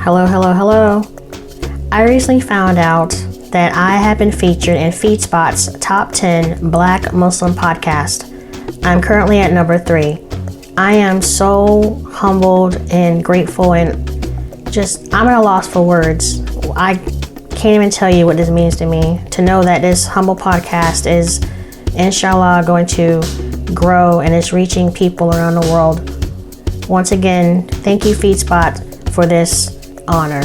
Hello, hello, hello. I recently found out that I have been featured in FeedSpot's Top 10 Black Muslim podcast. I'm currently at number 3. I am so humbled and grateful and I'm at a loss for words. I can't even tell you what this means to me. To know that this humble podcast is, inshallah, going to grow and is reaching people around the world. Once again, thank you, FeedSpot, for this honor.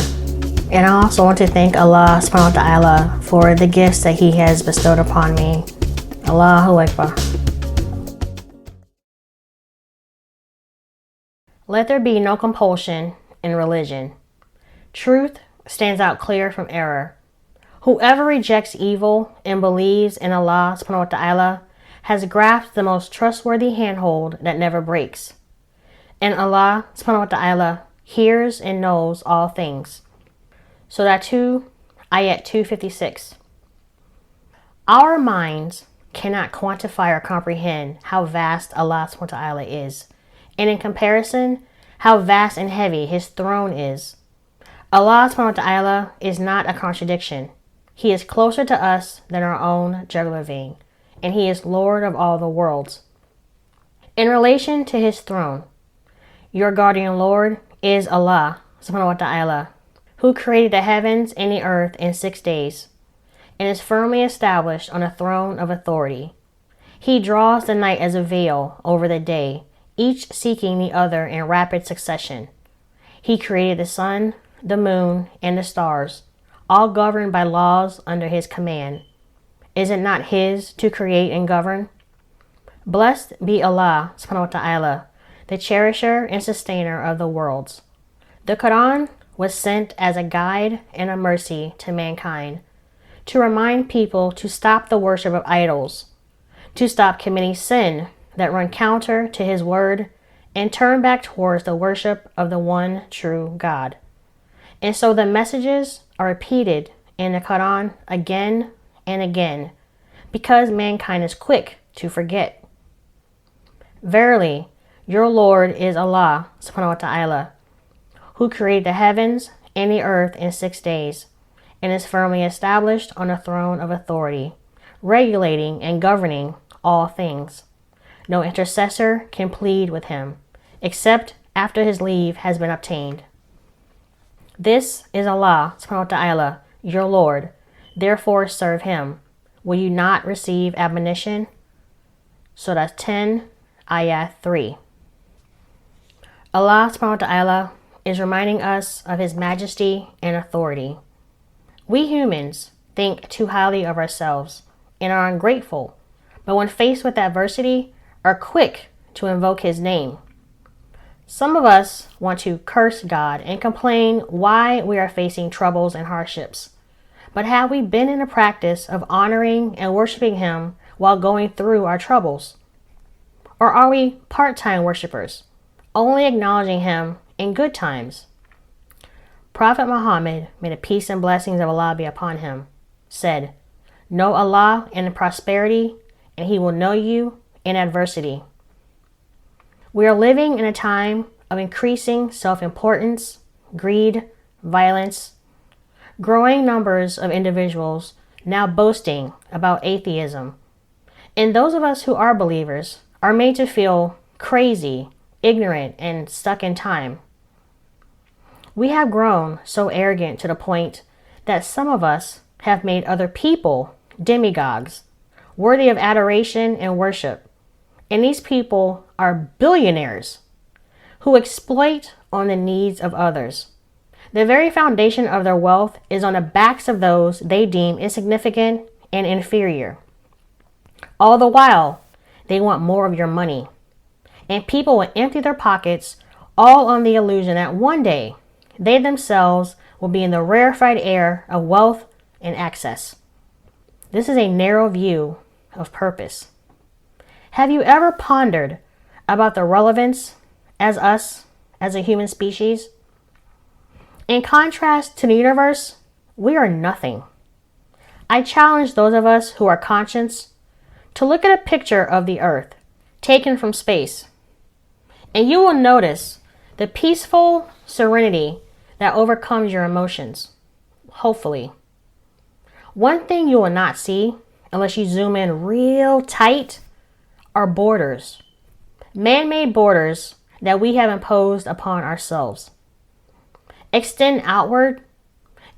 And I also want to thank Allah subhanahu wa ta'ala for the gifts that He has bestowed upon me. Allahu Akbar. Let there be no compulsion in religion. Truth stands out clear from error. Whoever rejects evil and believes in Allah subhanahu wa ta'ala has grasped the most trustworthy handhold that never breaks. And Allah subhanahu wa ta'ala hears and knows all things. Surah 2, Ayat 256. Our minds cannot quantify or comprehend how vast Allah subhanahu wa ta'ala is, and in comparison, how vast and heavy His throne is. Allah subhanahu wa ta'ala is not a contradiction. He is closer to us than our own jugular vein, and He is Lord of all the worlds. In relation to His throne, your guardian Lord is Allah subhanahu wa ta'ala, who created the heavens and the earth in 6 days, and is firmly established on a throne of authority. He draws the night as a veil over the day, each seeking the other in rapid succession. He created the sun, the moon, and the stars, all governed by laws under His command. Is it not His to create and govern? Blessed be Allah subhanahu wa ta'ala, the cherisher and sustainer of the worlds. The Quran was sent as a guide and a mercy to mankind, to remind people to stop the worship of idols, to stop committing sin that run counter to His word, and turn back towards the worship of the one true God. And so the messages are repeated in the Quran again and again, because mankind is quick to forget. Verily, your Lord is Allah subhanahu wa ta'ala, who created the heavens and the earth in 6 days, and is firmly established on a throne of authority, regulating and governing all things. No intercessor can plead with Him, except after His leave has been obtained. This is Allah subhanahu wa ta'ala, your Lord, therefore serve Him. Will you not receive admonition? Surah 10, Ayah 3. Allah subhanahu wa ta'ala is reminding us of His majesty and authority. We humans think too highly of ourselves and are ungrateful, but when faced with adversity, are quick to invoke His name. Some of us want to curse God and complain why we are facing troubles and hardships. But have we been in the practice of honoring and worshiping Him while going through our troubles? Or are we part-time worshipers, only acknowledging Him in good times? Prophet Muhammad, may the peace and blessings of Allah be upon him, said, "Know Allah in prosperity, and He will know you in adversity." We are living in a time of increasing self-importance, greed, violence, growing numbers of individuals now boasting about atheism. And those of us who are believers are made to feel crazy, ignorant, and stuck in time. We have grown so arrogant to the point that some of us have made other people demigods, worthy of adoration and worship. And these people are billionaires who exploit on the needs of others. The very foundation of their wealth is on the backs of those they deem insignificant and inferior. All the while, they want more of your money. And people will empty their pockets, all on the illusion that one day they themselves will be in the rarefied air of wealth and access. This is a narrow view of purpose. Have you ever pondered about the relevance as a human species? In contrast to the universe, we are nothing. I challenge those of us who are conscious to look at a picture of the earth taken from space, and you will notice the peaceful serenity that overcomes your emotions. Hopefully. One thing you will not see, unless you zoom in real tight, are borders. Man-made borders that we have imposed upon ourselves. Extend outward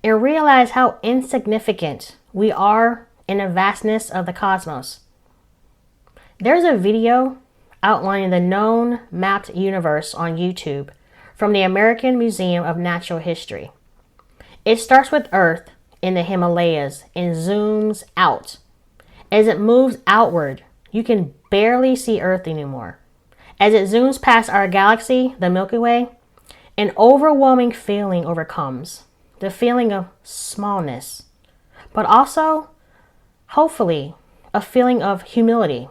and realize how insignificant we are in the vastness of the cosmos. There's a video outlining the known mapped universe on YouTube from the American Museum of Natural History. It starts with Earth in the Himalayas and zooms out. As it moves outward, you can barely see Earth anymore. As it zooms past our galaxy, the Milky Way, an overwhelming feeling overcomes, the feeling of smallness, but also, hopefully, a feeling of humility.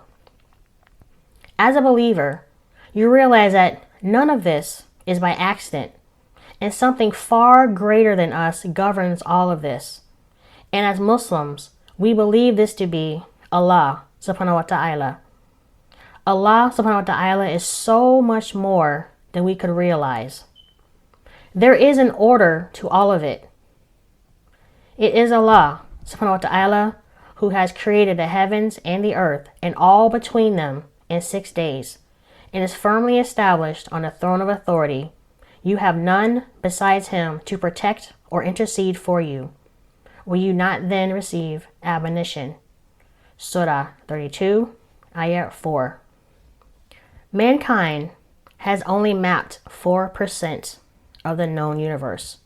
As a believer, you realize that none of this is by accident, and something far greater than us governs all of this. And as Muslims, we believe this to be Allah subhanahu wa ta'ala. Allah subhanahu wa ta'ala is so much more than we could realize. There is an order to all of it. It is Allah subhanahu wa ta'ala who has created the heavens and the earth and all between them in 6 days, and is firmly established on the throne of authority. You have none besides him to protect or intercede for you. Will you not then receive admonition? Surah 32, Ayah 4. Mankind has only mapped 4% of the known universe.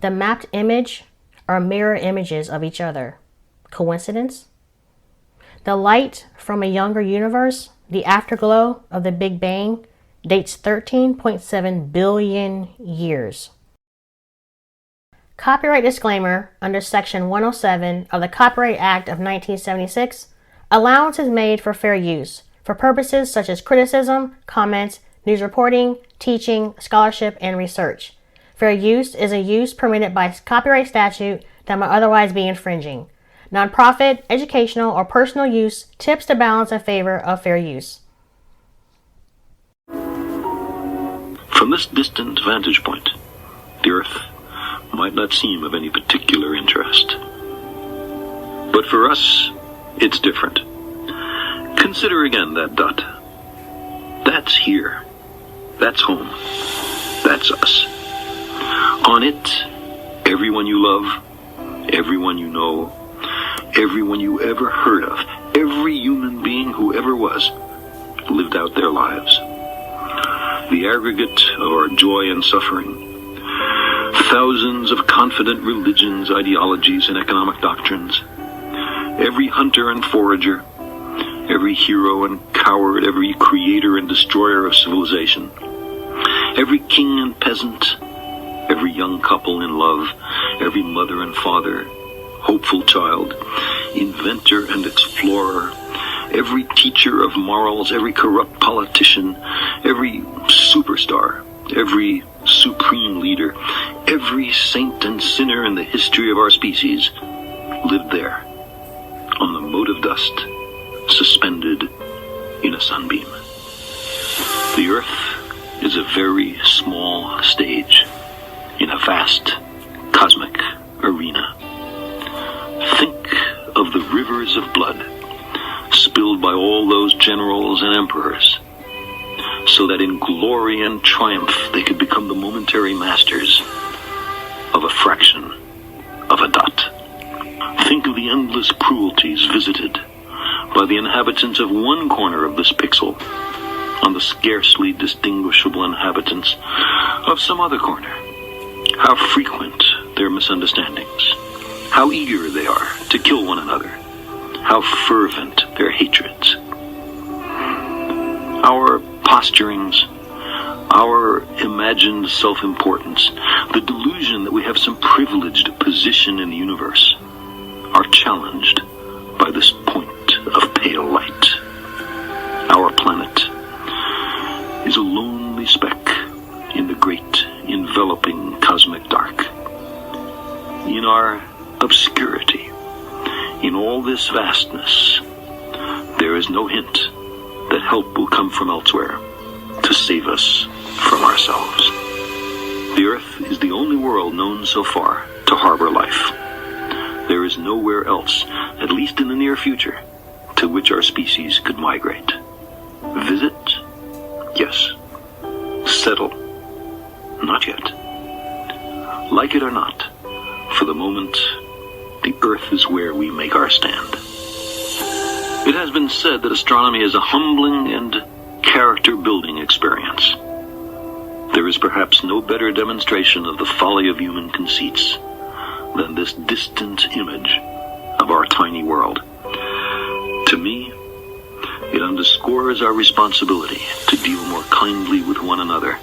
The mapped image are mirror images of each other. Coincidence? The light from a younger universe, the afterglow of the Big Bang, dates 13.7 billion years. Copyright disclaimer under Section 107 of the Copyright Act of 1976. Allowance is made for fair use for purposes such as criticism, comments, news reporting, teaching, scholarship, and research. Fair use is a use permitted by copyright statute that might otherwise be infringing. Nonprofit, educational, or personal use tips the balance in favor of fair use. From this distant vantage point, the Earth might not seem of any particular interest. But for us, it's different. Consider again that dot. That's here. That's home. That's us. On it, everyone you love, everyone you know, everyone you ever heard of, every human being who ever was, lived out their lives. The aggregate of our joy and suffering, thousands of confident religions, ideologies, and economic doctrines, every hunter and forager, every hero and coward, every creator and destroyer of civilization, every king and peasant, every young couple in love, every mother and father, hopeful child, inventor and explorer, every teacher of morals, every corrupt politician, every superstar, every supreme leader, every saint and sinner in the history of our species lived there, on the mote of dust, suspended in a sunbeam. The Earth is a very small stage in a vast cosmic arena. Think of the rivers of blood spilled by all those generals and emperors, so that in glory and triumph they could become the momentary masters of a fraction of a dot. Think of the endless cruelties visited by the inhabitants of one corner of this pixel on the scarcely distinguishable inhabitants of some other corner. How frequent their misunderstandings, how eager they are to kill one another, how fervent their hatreds. Our posturings, our imagined self-importance, the delusion that we have some privileged position in the universe, are challenged by this point of pale light. Our planet is a lonely speck in the great enveloping cosmic dark. In our obscurity, in all this vastness, there is no hint that help will come from elsewhere to save us from ourselves. The Earth is the only world known so far to harbor life. There is nowhere else, at least in the near future, to which our species could migrate. Visit? Yes. Settle? Not yet. Like it or not, for the moment, the Earth is where we make our stand. It has been said that astronomy is a humbling and character-building experience. There is perhaps no better demonstration of the folly of human conceits than this distant image of our tiny world. To me, it underscores our responsibility to deal more kindly with one another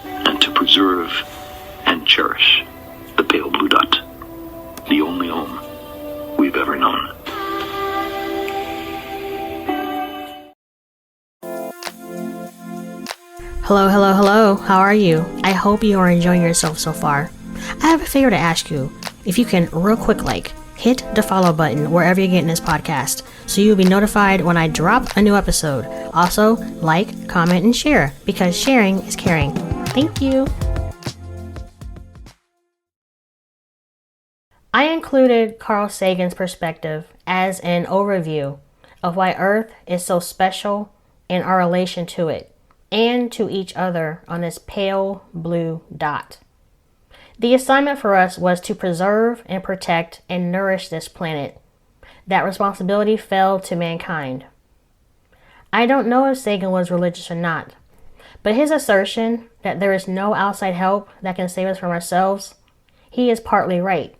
and to preserve and cherish the pale blue dot, the only home we've ever known. Hello, hello, hello. How are you? I hope you are enjoying yourself so far. I have a favor to ask you. If you can, real quick, hit the follow button wherever you're getting this podcast so you'll be notified when I drop a new episode. Also, like, comment, and share because sharing is caring. Thank you. I included Carl Sagan's perspective as an overview of why Earth is so special and our relation to it and to each other on this pale blue dot. The assignment for us was to preserve and protect and nourish this planet. That responsibility fell to mankind. I don't know if Sagan was religious or not, but his assertion that there is no outside help that can save us from ourselves, he is partly right.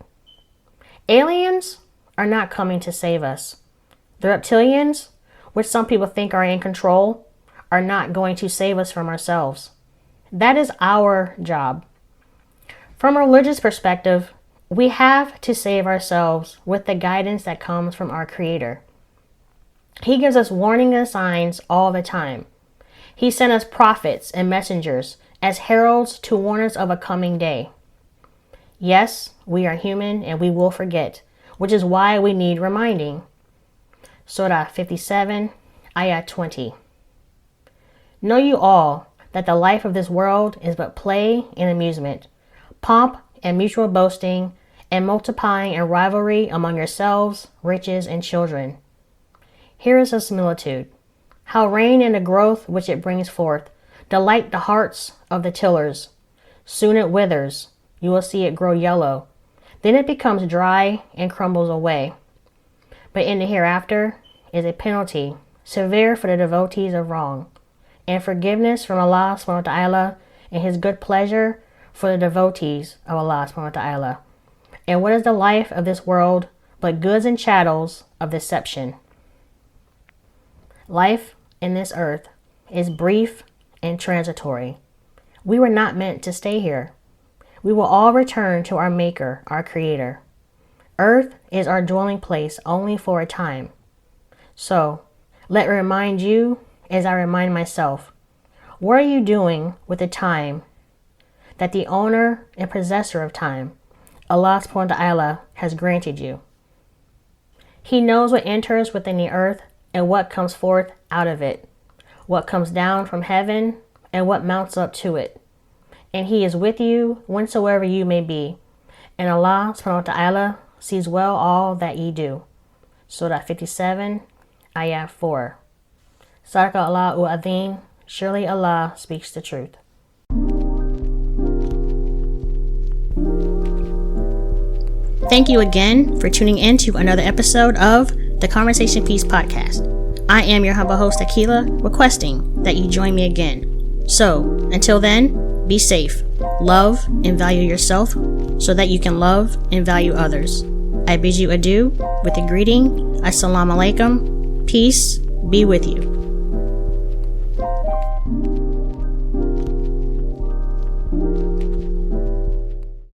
Aliens are not coming to save us. The reptilians, which some people think are in control, are not going to save us from ourselves. That is our job. From a religious perspective, we have to save ourselves with the guidance that comes from our Creator. He gives us warning and signs all the time. He sent us prophets and messengers as heralds to warn us of a coming day. Yes, we are human and we will forget, which is why we need reminding. Surah 57, Ayah 20. Know you all that the life of this world is but play and amusement, pomp and mutual boasting, and multiplying and rivalry among yourselves, riches, and children. Here is a similitude. How rain and the growth which it brings forth delight the hearts of the tillers. Soon it withers, you will see it grow yellow. Then it becomes dry and crumbles away. But in the hereafter is a penalty, severe for the devotees of wrong, and forgiveness from Allah subhanahu wa ta'ala and His good pleasure for the devotees of Allah subhanahu wa ta'ala. And what is the life of this world but goods and chattels of deception? Life in this earth is brief and transitory. We were not meant to stay here. We will all return to our Maker, our Creator. Earth is our dwelling place only for a time. So, let me remind you as I remind myself, what are you doing with the time that the owner and possessor of time, Allah subhanahu wa ta'ala, has granted you? He knows what enters within the earth and what comes forth out of it, what comes down from heaven and what mounts up to it. And He is with you whensoever you may be. And Allah subhanahu wa ta'ala sees well all that ye do. Surah 57, Ayah 4. Sadaqa Allahu Azim. Surely Allah speaks the truth. Thank you again for tuning in to another episode of the Conversation Piece Podcast. I am your humble host, Akila, requesting that you join me again. So, until then, be safe, love and value yourself so that you can love and value others. I bid you adieu with the greeting, Assalamu alaikum, peace be with you.